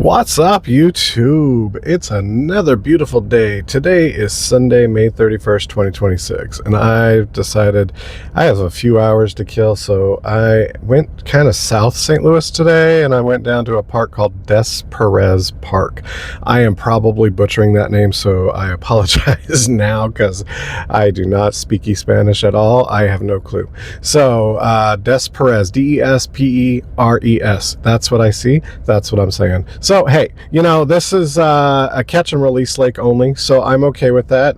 What's up, YouTube? It's another beautiful day. Today is Sunday, May 31st, 2026, and I've decided I have a few hours to kill, so I went kind of south St. Louis today, and I went down to a park called Des Perez Park. I am probably butchering that name, so I apologize now because I do not speak Spanish at all. I have no clue. So, Des Perez, Desperes. That's what I see. That's what I'm saying. So, hey, this is a catch and release lake only, so I'm okay with that.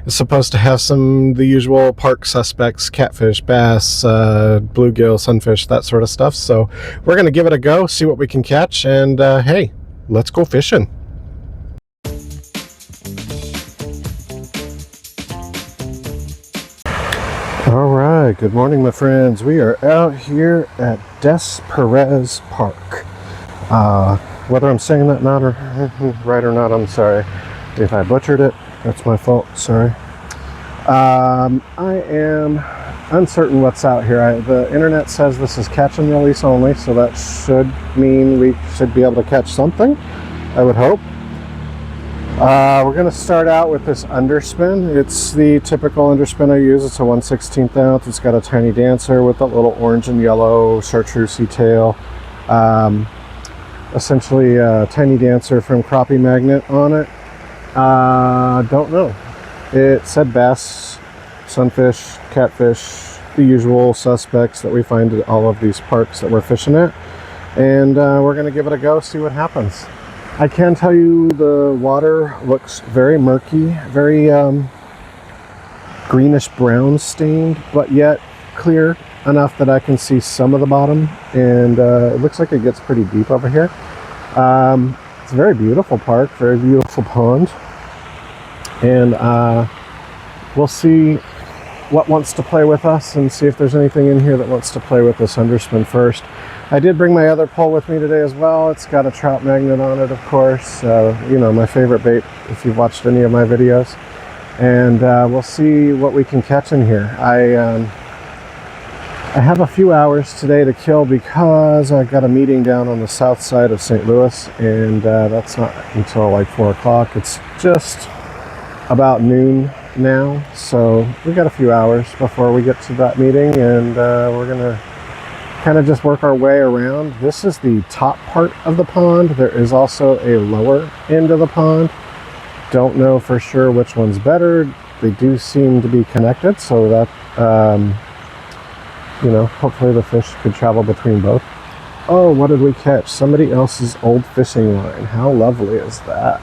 It's supposed to have the usual park suspects, catfish, bass, bluegill, sunfish, that sort of stuff. So we're going to give it a go, see what we can catch, and hey, let's go fishing. All right, good morning, my friends. We are out here at Des Perez Park. Whether I'm saying that right or not, I'm sorry. If I butchered it, that's my fault. Sorry. I am uncertain what's out here. The internet says this is catch and release only, so that should mean we should be able to catch something, I would hope. We're going to start out with this underspin. It's the typical underspin I use. It's a 1/16 ounce. It's got a tiny dancer with a little orange and yellow chartreuse tail. Essentially a tiny dancer from crappie magnet on it. Don't know. It said bass, sunfish, catfish, the usual suspects that we find at all of these parks that we're fishing at. And we're going to give it a go, see what happens. I can tell you the water looks very murky, very greenish brown stained, but yet clear enough that I can see some of the bottom, and it looks like it gets pretty deep over here. It's a very beautiful park, very beautiful pond, and we'll see what wants to play with us and see if there's anything in here that wants to play with this underspin first. I did bring my other pole with me today as well. It's got a trout magnet on it, of course. My favorite bait if you've watched any of my videos. And we'll see what we can catch in here. I have a few hours today to kill because I've got a meeting down on the south side of St. Louis, and that's not until like 4 o'clock. It's just about noon now, so we got a few hours before we get to that meeting, and we're gonna kind of just work our way around. This is the top part of the pond. There is also a lower end of the pond. Don't know for sure which one's better. They do seem to be connected, so that hopefully the fish could travel between both. Oh, what did we catch? Somebody else's old fishing line. How lovely is that?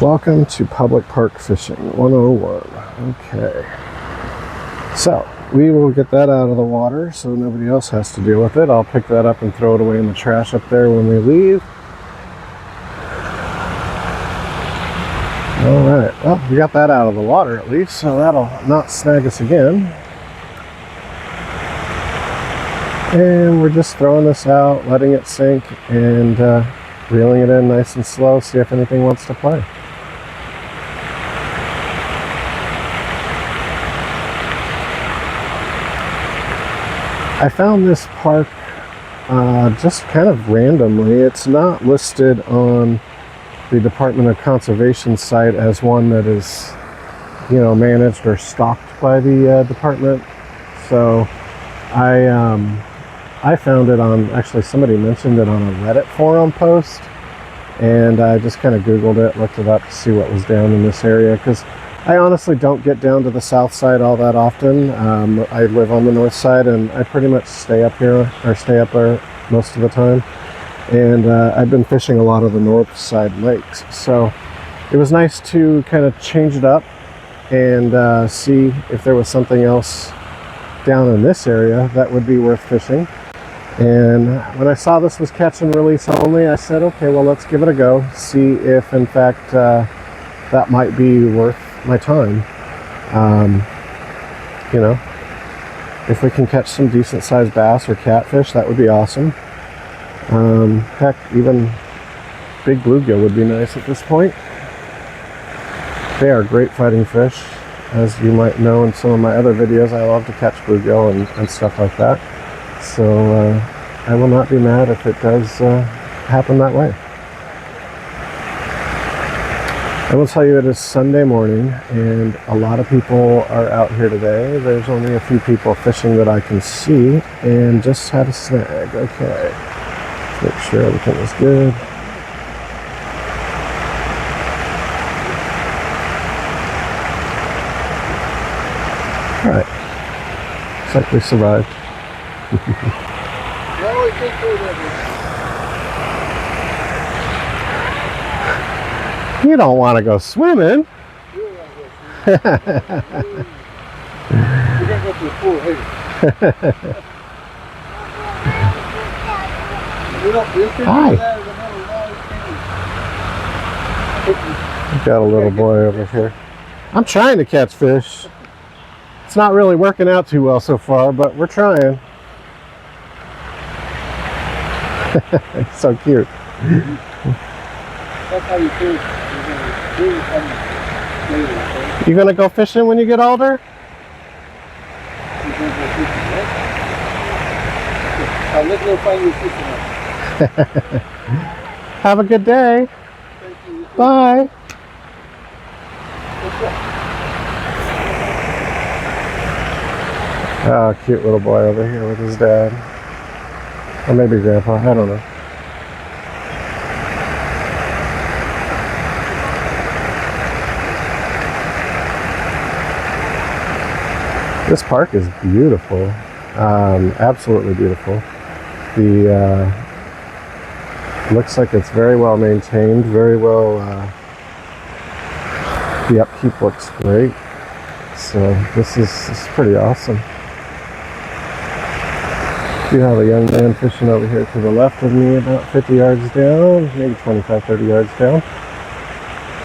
Welcome to Public Park Fishing 101. Okay. So, we will get that out of the water so nobody else has to deal with it. I'll pick that up and throw it away in the trash up there when we leave. Alright, well, we got that out of the water at least, so that'll not snag us again. And we're just throwing this out, letting it sink, and reeling it in nice and slow, see if anything wants to play. I found this park just kind of randomly. It's not listed on the Department of Conservation site as one that is, managed or stocked by the department. So I found it on, actually somebody mentioned it on a Reddit forum post, and I just kind of Googled it, looked it up to see what was down in this area, because I honestly don't get down to the south side all that often. I live on the north side, and I pretty much stay up here, or stay up there most of the time. And I've been fishing a lot of the north side lakes. So it was nice to kind of change it up and see if there was something else down in this area that would be worth fishing. And when I saw this was catch and release only, I said, okay, well, let's give it a go. See if, in fact, that might be worth my time. If we can catch some decent sized bass or catfish, that would be awesome. Heck, even big bluegill would be nice at this point. They are great fighting fish. As you might know in some of my other videos, I love to catch bluegill and stuff like that. So I will not be mad if it does happen that way. I will tell you it is Sunday morning and a lot of people are out here today. There's only a few people fishing that I can see and just had a snag. Okay, let's make sure everything is good. Alright, looks like we survived. You don't want to go swimming. You're going to go to the pool, hey. Hi. We've got a little boy over here. I'm trying to catch fish. It's not really working out too well so far, but we're trying. It's so cute. That's how you fish. You gonna go fishing when you get older? Have a good day. Bye. Oh, cute little boy over here with his dad. Or maybe grandpa, I don't know. This park is beautiful, absolutely beautiful. The looks like it's very well maintained, very well. The upkeep looks great, so this is pretty awesome. We have a young man fishing over here to the left of me, about 50 yards down, maybe 25, 30 yards down,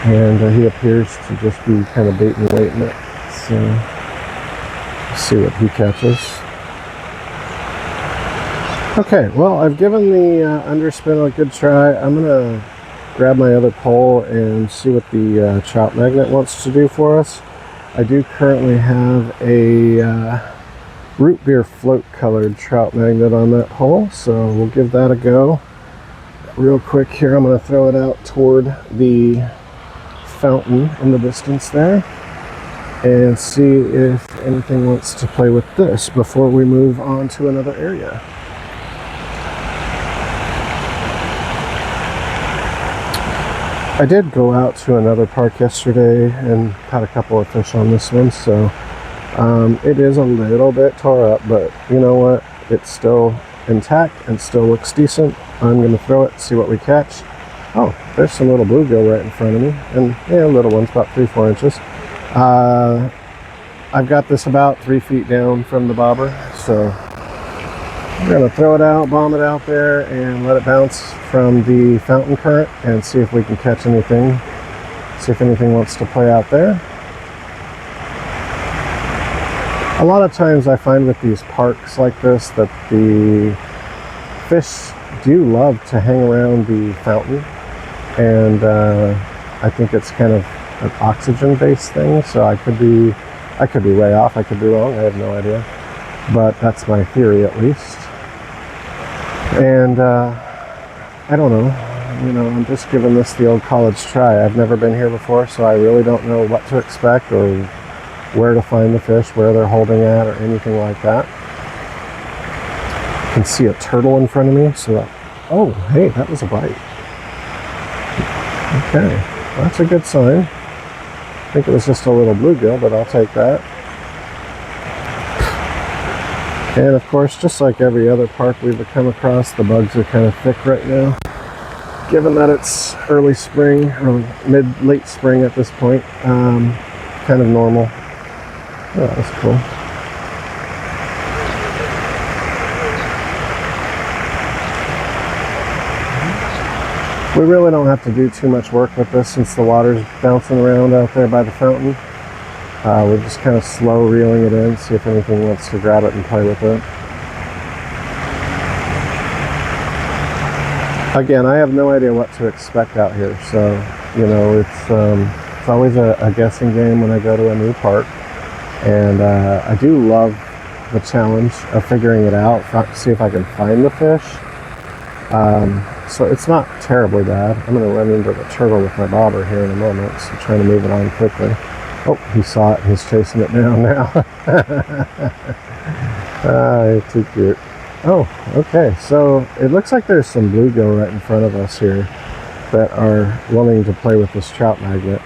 and he appears to just be kind of baiting and waiting it. So. See what he catches. Okay, well, I've given the underspin a good try. I'm gonna grab my other pole and see what the trout magnet wants to do for us. I do currently have a root beer float colored trout magnet on that pole, so we'll give that a go. Real quick here, I'm gonna throw it out toward the fountain in the distance there and see if anything wants to play with this before we move on to another area. I did go out to another park yesterday and caught a couple of fish on this one, so it is a little bit tore up, but you know what? It's still intact and still looks decent. I'm going to throw it, see what we catch. Oh, there's some little bluegill right in front of me, and yeah, little ones, about 3-4 inches. I've got this about 3 feet down from the bobber, so I'm going to throw it out, bomb it out there, and let it bounce from the fountain current and see if we can catch anything, see if anything wants to play out there. A lot of times I find with these parks like this that the fish do love to hang around the fountain, and I think it's kind of an oxygen-based thing, so I could be way off, I could be wrong, I have no idea, but that's my theory at least. And I don't know, you know, I'm just giving this the old college try. I've never been here before, so I really don't know what to expect or where to find the fish, where they're holding at, or anything like that. I can see a turtle in front of me, so that, oh, hey, that was a bite. Okay, well, that's a good sign. I think it was just a little bluegill, but I'll take that. And of course, just like every other park we've come across, the bugs are kind of thick right now. Given that it's early spring, or late spring at this point, kind of normal. Oh, that's cool. We really don't have to do too much work with this since the water's bouncing around out there by the fountain. We're just kind of slow reeling it in, see if anything wants to grab it and play with it. Again, I have no idea what to expect out here, so you know, it's always a guessing game when I go to a new park, and I do love the challenge of figuring it out, see if I can find the fish. So it's not terribly bad. I'm going to run into the turtle with my bobber here in a moment, so I'm trying to move it on quickly. Oh, he saw it and he's chasing it down now. Too cute. Oh, okay, so it looks like there's some bluegill right in front of us here that are wanting to play with this trout magnet.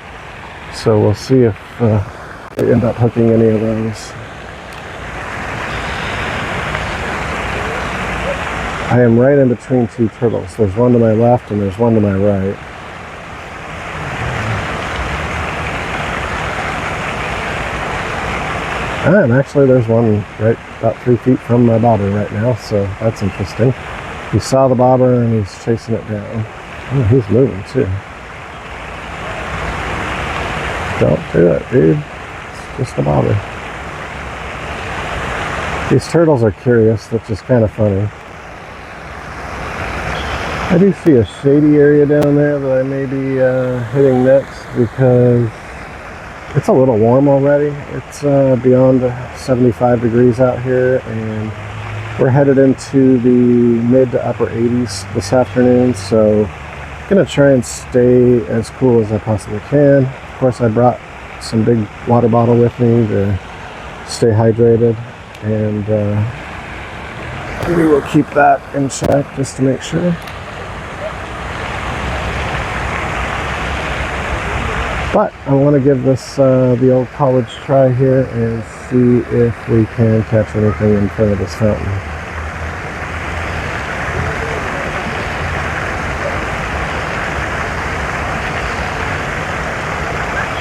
So we'll see if we end up hooking any of those. I am right in between two turtles. There's one to my left and there's one to my right. And actually there's one right about 3 feet from my bobber right now, so that's interesting. He saw the bobber and he's chasing it down. Oh, he's moving too. Don't do it, dude. It's just a bobber. These turtles are curious, which is kind of funny. I do see a shady area down there that I may be hitting next because it's a little warm already. It's beyond 75 degrees out here, and we're headed into the mid to upper 80s this afternoon, so I'm gonna try and stay as cool as I possibly can. Of course, I brought some big water bottle with me to stay hydrated, and we will keep that in check just to make sure. But I want to give this the old college try here and see if we can catch anything in front of this fountain.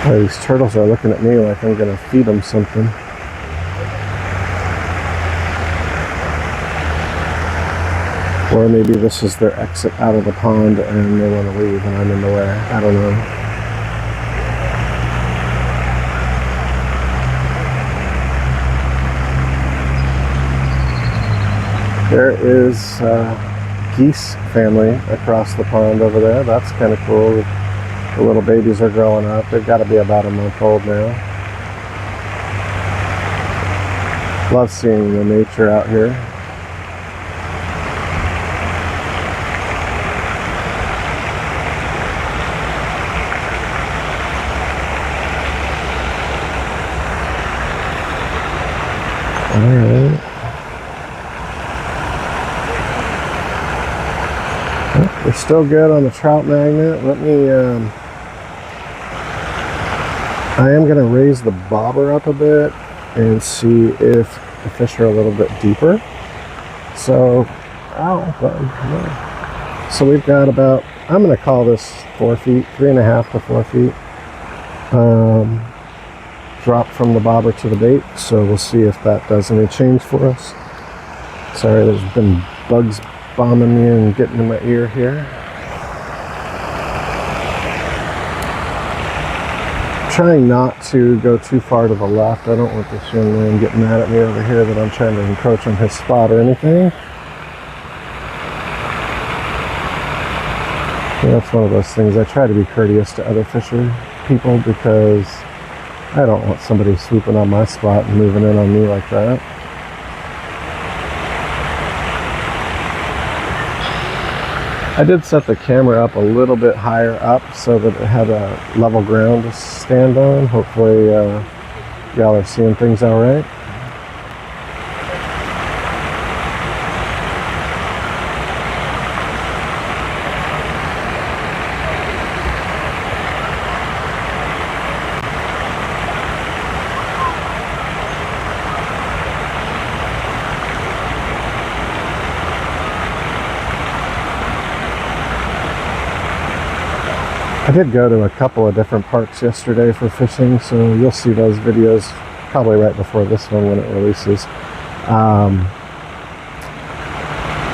Oh, these turtles are looking at me like I'm going to feed them something. Or maybe this is their exit out of the pond and they want to leave and I'm in the way. I don't know. There is geese family across the pond over there. That's kind of cool. The little babies are growing up. They've got to be about a month old now. Love seeing the nature out here. All right. We're still good on the trout magnet. Let me, I am going to raise the bobber up a bit and see if the fish are a little bit deeper. So, so we've got about, I'm going to call this 4 feet, 3.5 to 4 feet. Drop from the bobber to the bait. So we'll see if that does any change for us. Sorry, there's been bugs bombing me and getting in my ear here. Trying not to go too far to the left. I don't want this young man getting mad at me over here that I'm trying to encroach on his spot or anything. Yeah, that's one of those things. I try to be courteous to other fisher people because I don't want somebody swooping on my spot and moving in on me like that. I did set the camera up a little bit higher up so that it had a level ground to stand on. Hopefully y'all are seeing things all right. I did go to a couple of different parks yesterday for fishing, so you'll see those videos probably right before this one when it releases.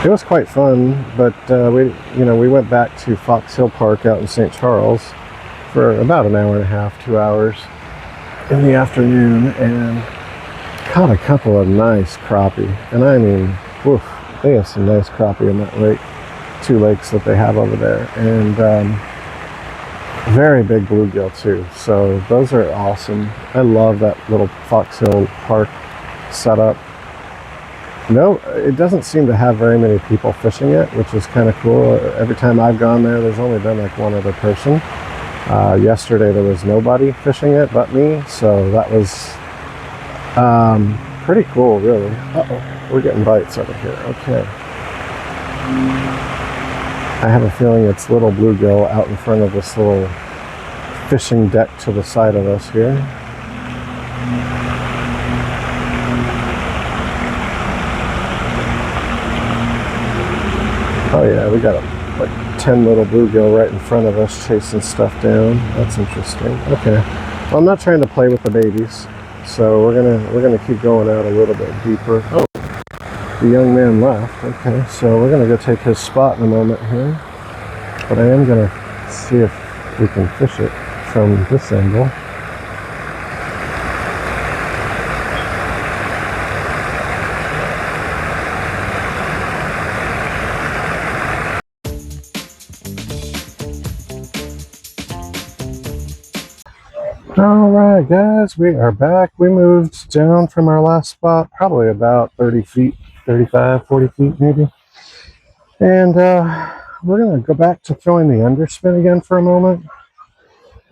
It was quite fun, but we went back to Fox Hill Park out in St. Charles for about an hour and a half, 2 hours in the afternoon, and caught a couple of nice crappie. And I mean, woof, they have some nice crappie in that lake, 2 lakes that they have over there, and very big bluegill too. So those are awesome. I love that little Fox Hill Park setup. No, it doesn't seem to have very many people fishing it, which is kind of cool. Every time I've gone there, there's only been like one other person. Yesterday there was nobody fishing it but me, so that was pretty cool, really. Uh-oh, we're getting bites over here. Okay. I have a feeling it's little bluegill out in front of this little fishing deck to the side of us here. Oh yeah, we got like 10 little bluegill right in front of us chasing stuff down. That's interesting. Okay. Well, I'm not trying to play with the babies, so we're gonna keep going out a little bit deeper. Oh, the young man left. Okay, so we're gonna go take his spot in a moment here. But I am gonna see if we can fish it from this angle. All right, guys, we are back. We moved down from our last spot, probably about 30 feet, 35, 40 feet maybe. And we're going to go back to throwing the underspin again for a moment.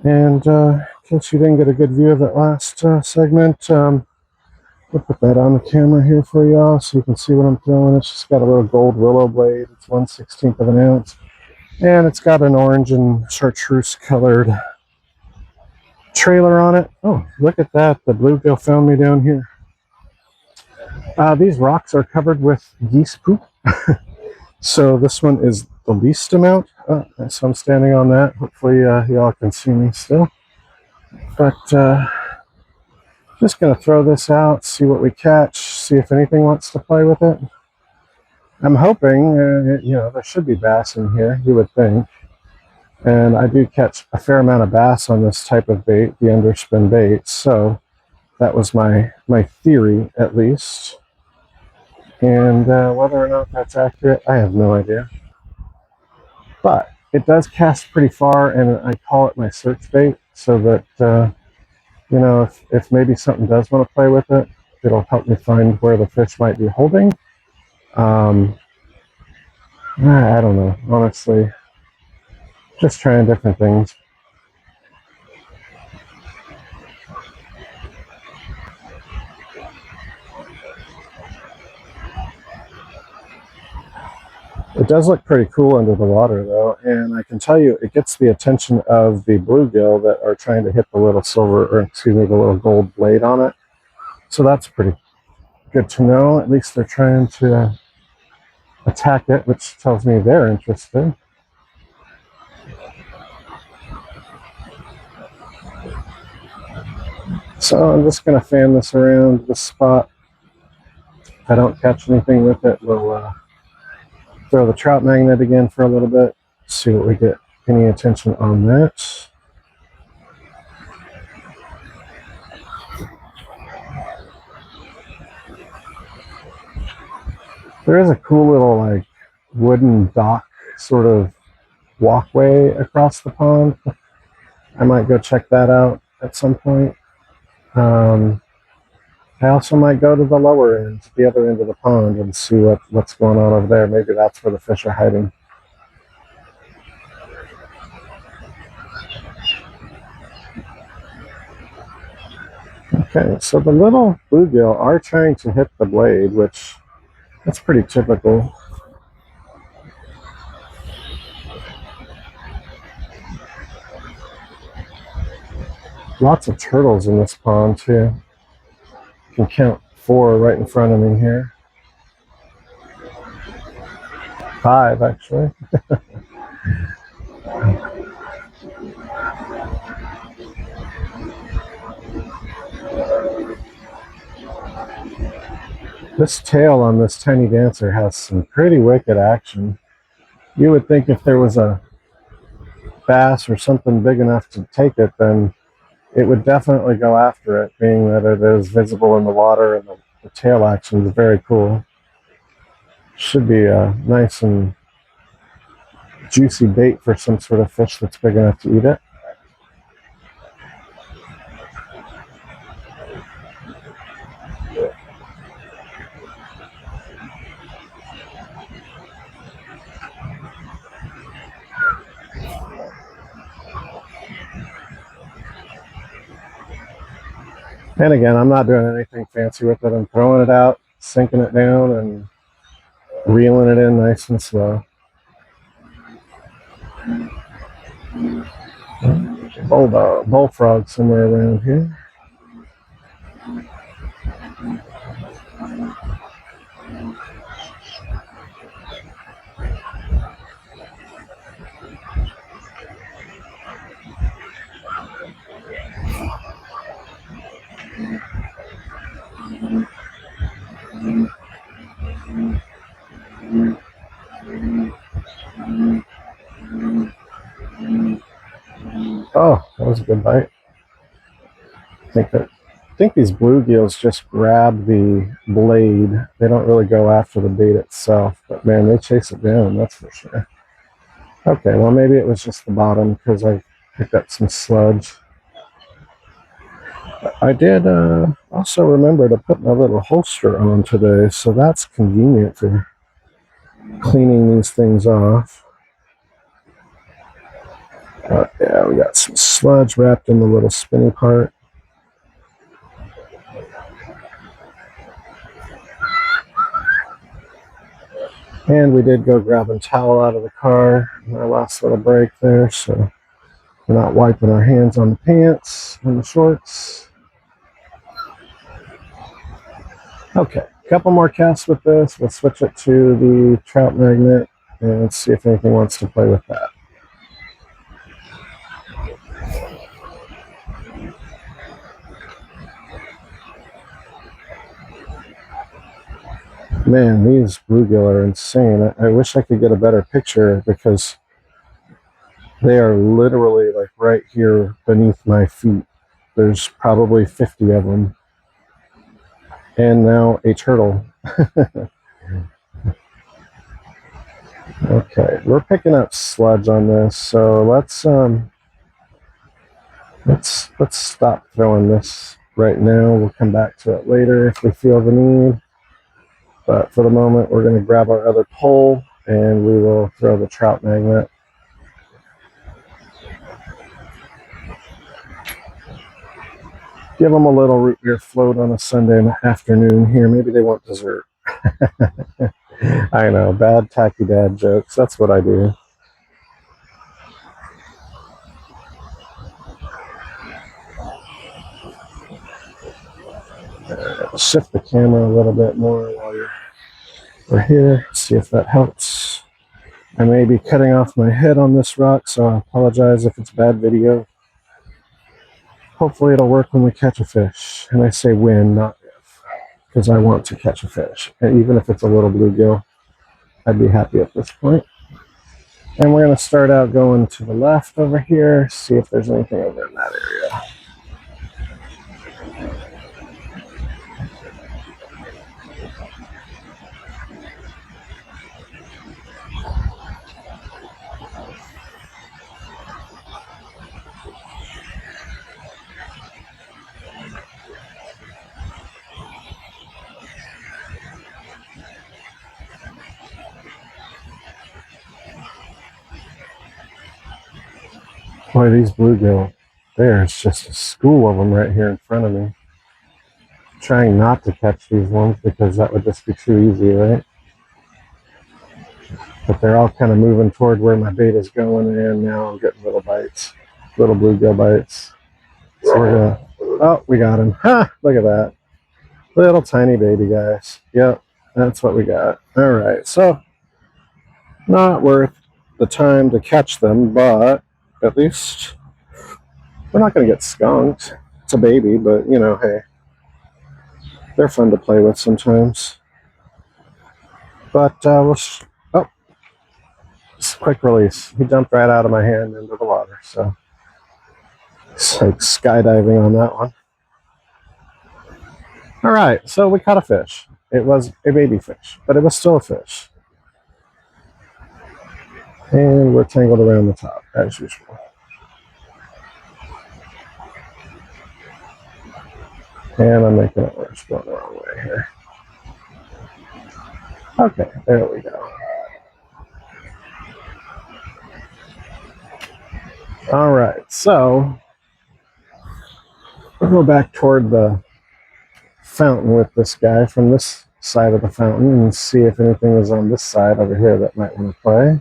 And in case you didn't get a good view of that last segment, we'll put that on the camera here for y'all so you can see what I'm throwing. It's just got a little gold willow blade. It's 1/16 of an ounce. And it's got an orange and chartreuse colored trailer on it. Oh, look at that. The bluegill found me down here. These rocks are covered with geese poop. So this one is the least amount. So I'm standing on that. Hopefully y'all can see me still. But just going to throw this out, see what we catch, see if anything wants to play with it. I'm hoping, there should be bass in here, you would think. And I do catch a fair amount of bass on this type of bait, the underspin bait. So that was my theory, at least. And whether or not that's accurate, I have no idea. But it does cast pretty far, and I call it my search bait, so that, if maybe something does want to play with it, it'll help me find where the fish might be holding. I don't know, honestly. Just trying different things. It does look pretty cool under the water, though, and I can tell you it gets the attention of the bluegill that are trying to hit the little the little gold blade on it. So that's pretty good to know. At least they're trying to attack it, which tells me they're interested. So I'm just going to fan this around the spot. If I don't catch anything with it, we'll throw the trout magnet again for a little bit, see what we get any attention on that. There is a cool little like wooden dock sort of walkway across the pond. I might go check that out at some point. I also might go to the lower end, the other end of the pond, and see what's going on over there. Maybe that's where the fish are hiding. Okay, so the little bluegill are trying to hit the blade, which that's pretty typical. Lots of turtles in this pond too. You can count 4 right in front of me here. 5 actually. This tail on this tiny dancer has some pretty wicked action. You would think if there was a bass or something big enough to take it, then it would definitely go after it, being that it is visible in the water, and the tail action is very cool. Should be a nice and juicy bait for some sort of fish that's big enough to eat it. And again, I'm not doing anything fancy with it. I'm throwing it out, sinking it down, and reeling it in nice and slow. Bullfrog somewhere around here. Oh, that was a good bite. I think these bluegills just grab the blade. They don't really go after the bait itself, but man, they chase it down, that's for sure. Okay, well maybe it was just the bottom because I picked up some sludge. I did also remember to put my little holster on today, so that's convenient for cleaning these things off. Yeah, we got some sludge wrapped in the little spinny part. And we did go grab a towel out of the car in our last little break there, so we're not wiping our hands on the pants and the shorts. Okay, a couple more casts with this. We'll switch it to the trout magnet and see if anything wants to play with that. Man, these bluegill are insane. I wish I could get a better picture because they are literally like right here beneath my feet. There's probably 50 of them. And now a turtle. Okay, we're picking up sludge on this, so let's stop throwing this right now. We'll come back to it later if we feel the need. But for the moment, we're going to grab our other pole and we will throw the trout magnet. Give them a little root beer float on a Sunday afternoon here. Maybe they want dessert. I know, bad tacky dad jokes. That's what I do. Shift the camera a little bit more while we're here. See if that helps. I may be cutting off my head on this rock, so I apologize if it's bad video. Hopefully it'll work when we catch a fish. And I say when, not if, because I want to catch a fish. And even if it's a little bluegill, I'd be happy at this point. And we're going to start out going to the left over here, see if there's anything over in that area. Boy, these bluegill, there's just a school of them right here in front of me. I'm trying not to catch these ones because that would just be too easy, right? But they're all kind of moving toward where my bait is going, and now I'm getting little bites, little bluegill bites. So we're gonna, oh, we got him. Ha! Look at that. Little tiny baby guys. Yep, that's what we got. All right, so not worth the time to catch them, but at least we're not going to get skunked. It's a baby, but you know, hey, they're fun to play with sometimes. But oh, just a quick release. He jumped right out of my hand into the water, so it's like skydiving on that one. All right, so we caught a fish. It was a baby fish, but it was still a fish. And we're tangled around the top, as usual. And I'm making it worse, going the wrong way here. Okay, there we go. All right, so we'll go back toward the fountain with this guy from this side of the fountain and see if anything is on this side over here that might want to play.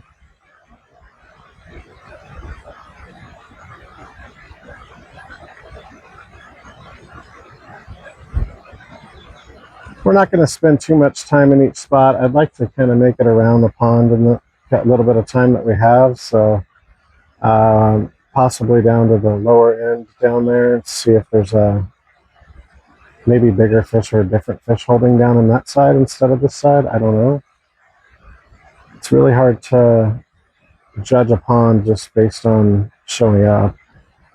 We're not going to spend too much time in each spot. I'd like to kind of make it around the pond in that little bit of time that we have. So possibly down to the lower end down there and see if there's maybe bigger fish or a different fish holding down on that side instead of this side. I don't know. It's really hard to judge a pond just based on showing up.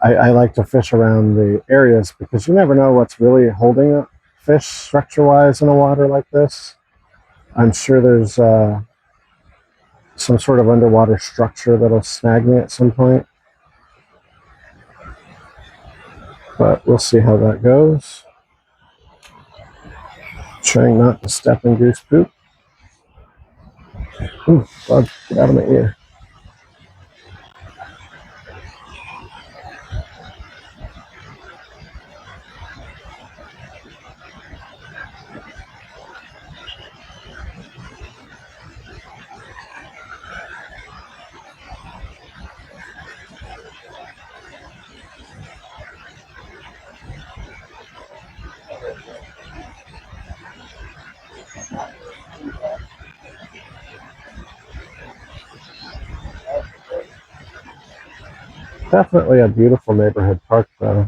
I like to fish around the areas because you never know what's really holding a fish structure-wise in a water like this. I'm sure there's some sort of underwater structure that'll snag me at some point. But we'll see how that goes. Trying not to step in goose poop. Ooh, bug, get out of my ear. Definitely a beautiful neighborhood park, though.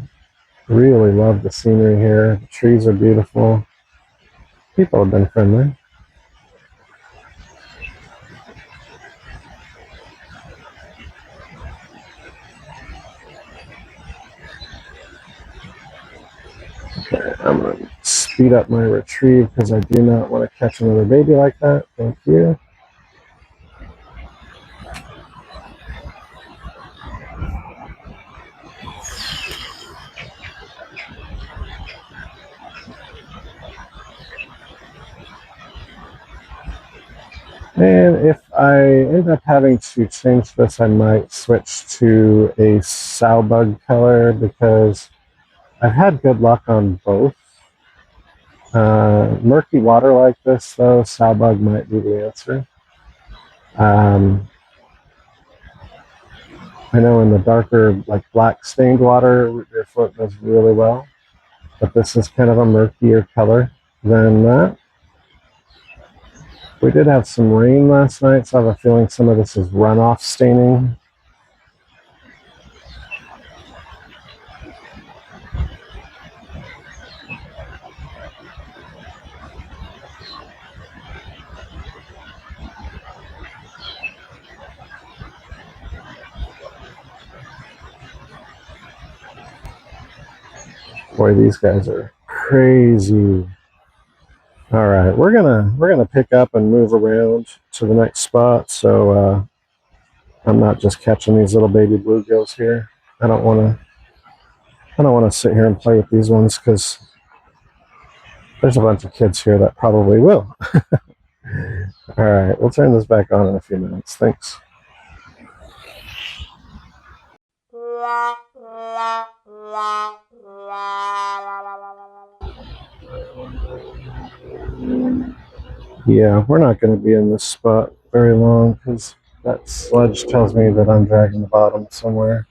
Really love the scenery here. The trees are beautiful. People have been friendly. Okay, I'm going to speed up my retrieve because I do not want to catch another baby like that. Thank you. And if I end up having to change this, I might switch to a sow bug color because I've had good luck on both. Murky water like this, though, sow bug might be the answer. I know in the darker, like black stained water, root beer float does really well, but this is kind of a murkier color than that. We did have some rain last night, so I have a feeling some of this is runoff staining. Boy, these guys are crazy. All right, we're gonna pick up and move around to the next spot. So I'm not just catching these little baby bluegills here. I don't want to sit here and play with these ones because there's a bunch of kids here that probably will. All right, we'll turn this back on in a few minutes. Thanks. Yeah, we're not going to be in this spot very long because that sludge tells me that I'm dragging the bottom somewhere.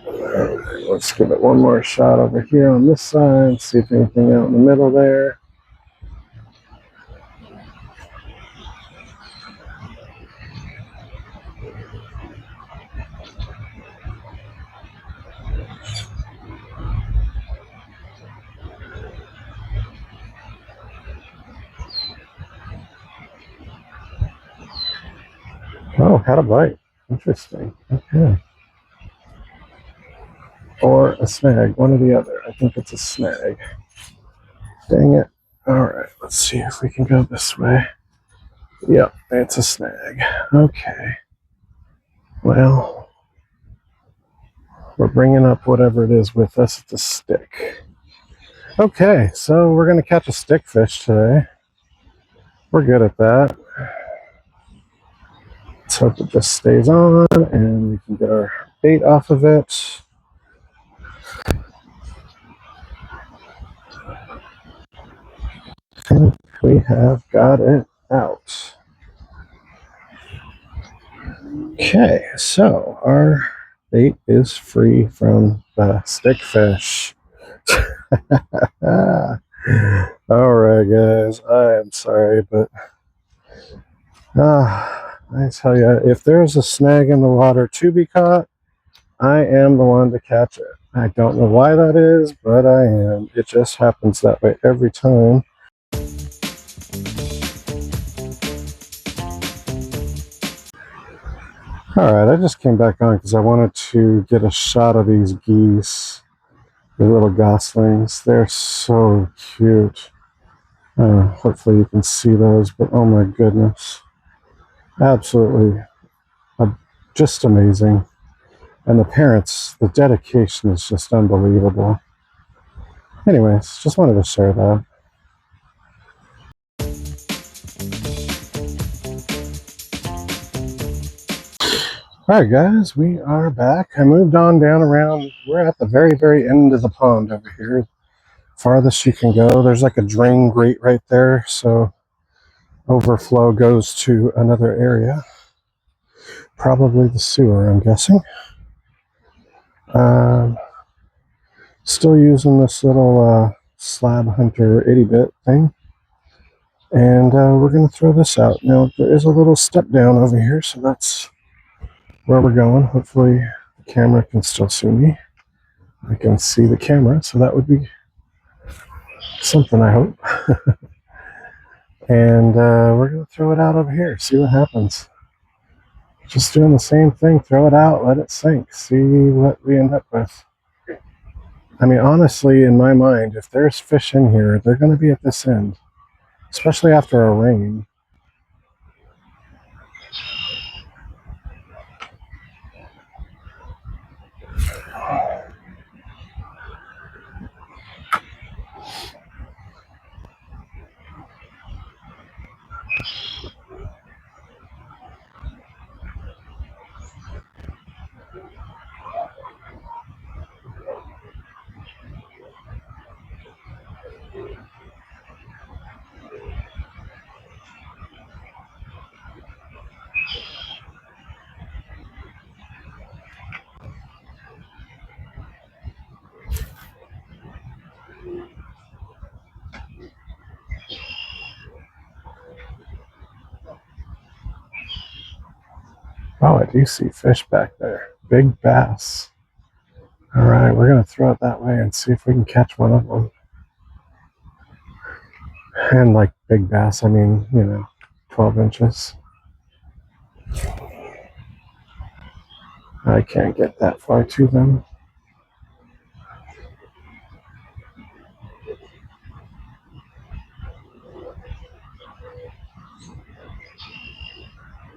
Right, let's give it one more shot over here on this side, see if anything out in the middle there. Oh, had a bite. Interesting. Okay. Or a snag, one or the other. I think it's a snag. Dang it. All right, let's see if we can go this way. Yep, it's a snag. Okay. Well, we're bringing up whatever it is with us. It's a stick. Okay, so we're going to catch a stickfish today. We're good at that. Let's hope it just stays on and we can get our bait off of it. we have got it out. Okay, so our bait is free from the stick fish. All right, guys, I am sorry, but I tell you, if there's a snag in the water to be caught, I am the one to catch it. I don't know why that is, but I am. It just happens that way every time. All right, I just came back on because I wanted to get a shot of these geese, the little goslings. They're so cute. Hopefully you can see those, but oh my goodness. Absolutely just amazing. And the parents, the dedication is just unbelievable. Anyways, just wanted to share that. All right, guys, we are back. I moved on down around. We're at the very, very end of the pond over here. Farthest you can go. There's like a drain grate right there, so overflow goes to another area. Probably the sewer, I'm guessing. Still using this little slab hunter 80-bit thing. And we're going to throw this out. Now, there is a little step down over here, so that's where we're going. Hopefully the camera can still see me. I can see the camera, so that would be something, I hope. And we're going to throw it out over here, see what happens. Just doing the same thing, throw it out, let it sink, see what we end up with. I mean, honestly, in my mind, if there's fish in here, they're going to be at this end, especially after a rain. Oh, I do see fish back there. Big bass. All right, we're going to throw it that way and see if we can catch one of them. And like big bass, I mean, 12 inches. I can't get that far to them.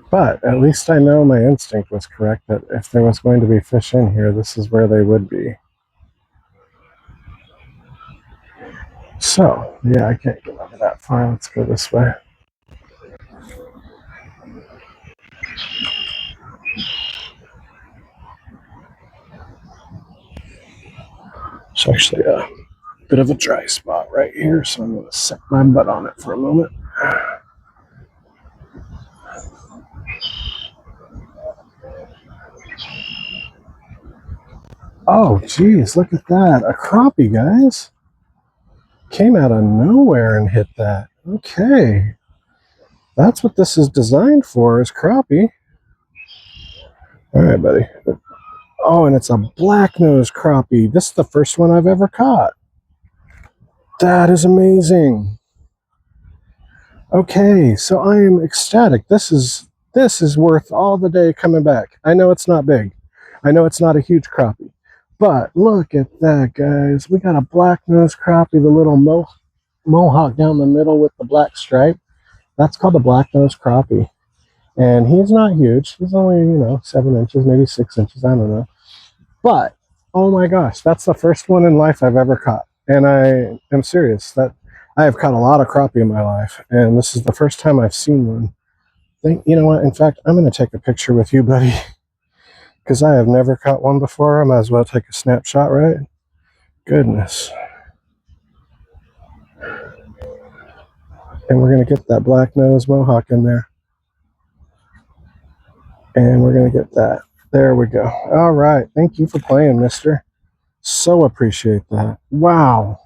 But at least I know my instinct was correct that if there was going to be fish in here, this is where they would be. So, yeah, I can't get over that far. Let's go this way. It's actually a bit of a dry spot right here, so I'm going to set my butt on it for a moment. Oh, geez, look at that. A crappie, guys. Came out of nowhere and hit that. Okay. That's what this is designed for, is crappie. All right, buddy. Oh, and it's a black nose crappie. This is the first one I've ever caught. That is amazing. Okay, so I am ecstatic. This is worth all the day coming back. I know it's not big. I know it's not a huge crappie. But look at that, guys. We got a black nose crappie, the little mohawk down the middle with the black stripe. That's called a black nose crappie. And he's not huge. He's only, 7 inches, maybe 6 inches. I don't know. But, oh my gosh, that's the first one in life I've ever caught. And I am serious. That I have caught a lot of crappie in my life. And this is the first time I've seen one. You know what? In fact, I'm going to take a picture with you, buddy. Because I have never caught one before. I might as well take a snapshot, right? Goodness. And we're going to get that black nose mohawk in there. And we're going to get that. There we go. All right. Thank you for playing, mister. So appreciate that. Wow.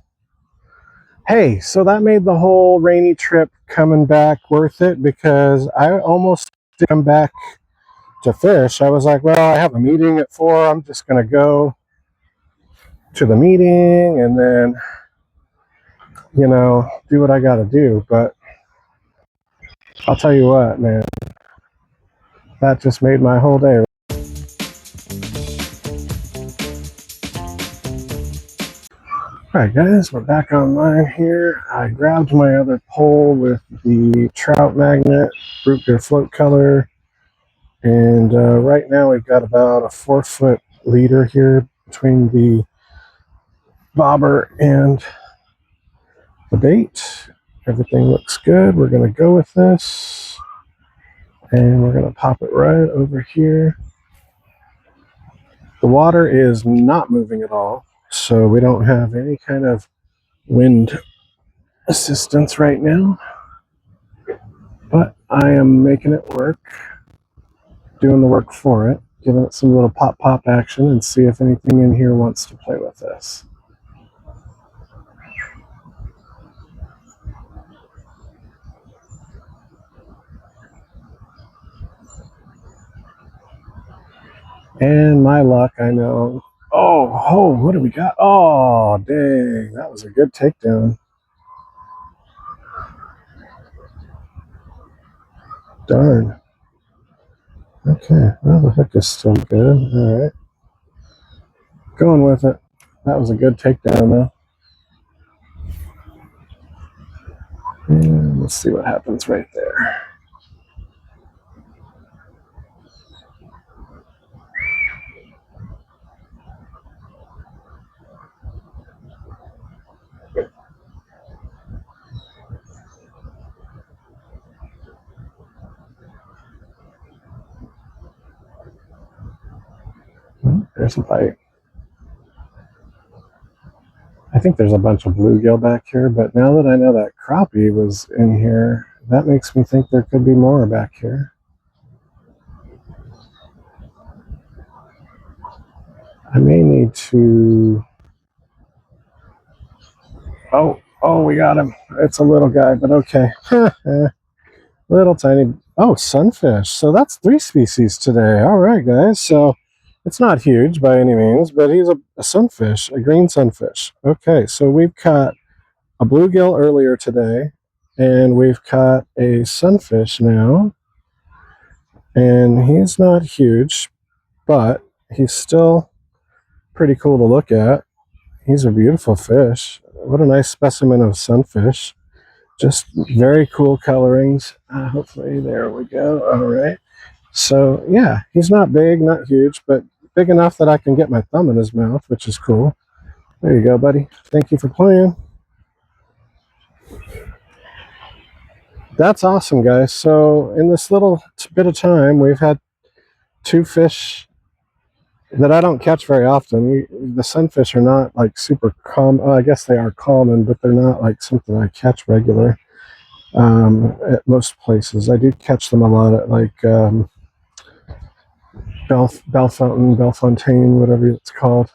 Hey, so that made the whole rainy trip coming back worth it, because I almost didn't come back to fish. I was like, well, I have a meeting at 4. I'm just going to go to the meeting and then, do what I got to do. But I'll tell you what, man, that just made my whole day. All right, guys, we're back online here. I grabbed my other pole with the trout magnet, root beer float color, and right now we've got about a 4-foot leader here between the bobber and the bait. Everything looks good. We're going to go with this, and we're going to pop it right over here. The water is not moving at all, so we don't have any kind of wind assistance right now, but I am making it work, doing the work for it, giving it some little pop action, and see if anything in here wants to play with this. And my luck, I know. Oh, what do we got? Oh, dang, that was a good takedown. Darn. Okay, well, the hook is still good. All right. Going with it. That was a good takedown, though. And let's see what happens right there. There's a bite. I think there's a bunch of bluegill back here, but now that I know that crappie was in here, that makes me think there could be more back here. I may need to... Oh, we got him. It's a little guy, but okay. Little tiny... Oh, sunfish. So that's 3 species today. All right, guys. So it's not huge by any means, but he's a sunfish, a green sunfish. Okay, so we've caught a bluegill earlier today, and we've caught a sunfish now. And he's not huge, but he's still pretty cool to look at. He's a beautiful fish. What a nice specimen of sunfish. Just very cool colorings. Hopefully, there we go. All right. So, yeah, he's not big, not huge, but big enough that I can get my thumb in his mouth, which is cool. There you go, buddy. Thank you for playing. That's awesome, guys. So, in this little bit of time, we've had 2 fish that I don't catch very often. The sunfish are not like super common. I guess they are common, but they're not like something I catch regular at most places. I do catch them a lot at like Bellefontaine, whatever it's called,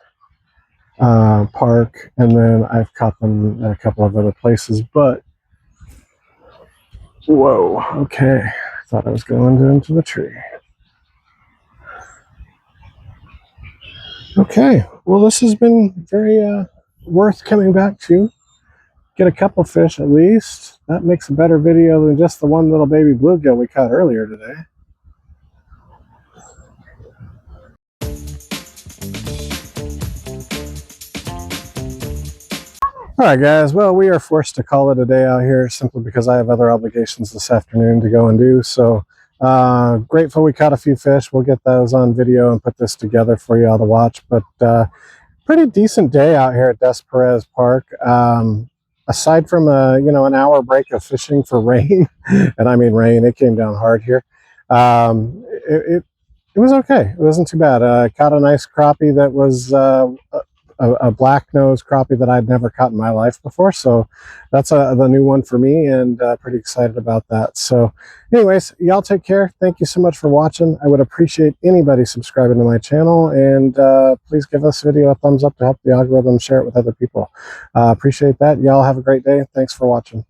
park, and then I've caught them at a couple of other places. But whoa, okay, I thought I was going into the tree. Okay, well, this has been very worth coming back to. Get a couple fish at least. That makes a better video than just the one little baby bluegill we caught earlier today. All right, guys. Well, we are forced to call it a day out here simply because I have other obligations this afternoon to go and do. So grateful we caught a few fish. We'll get those on video and put this together for you all to watch. But pretty decent day out here at Des Perez Park. Aside from an hour break of fishing for rain, and I mean rain, it came down hard here. It was okay. It wasn't too bad. Caught a nice crappie that was a black nose crappie that I'd never caught in my life before. So that's the new one for me, and pretty excited about that. So anyways, y'all take care. Thank you so much for watching. I would appreciate anybody subscribing to my channel, and please give this video a thumbs up to help the algorithm share it with other people. Appreciate that. Y'all have a great day. Thanks for watching.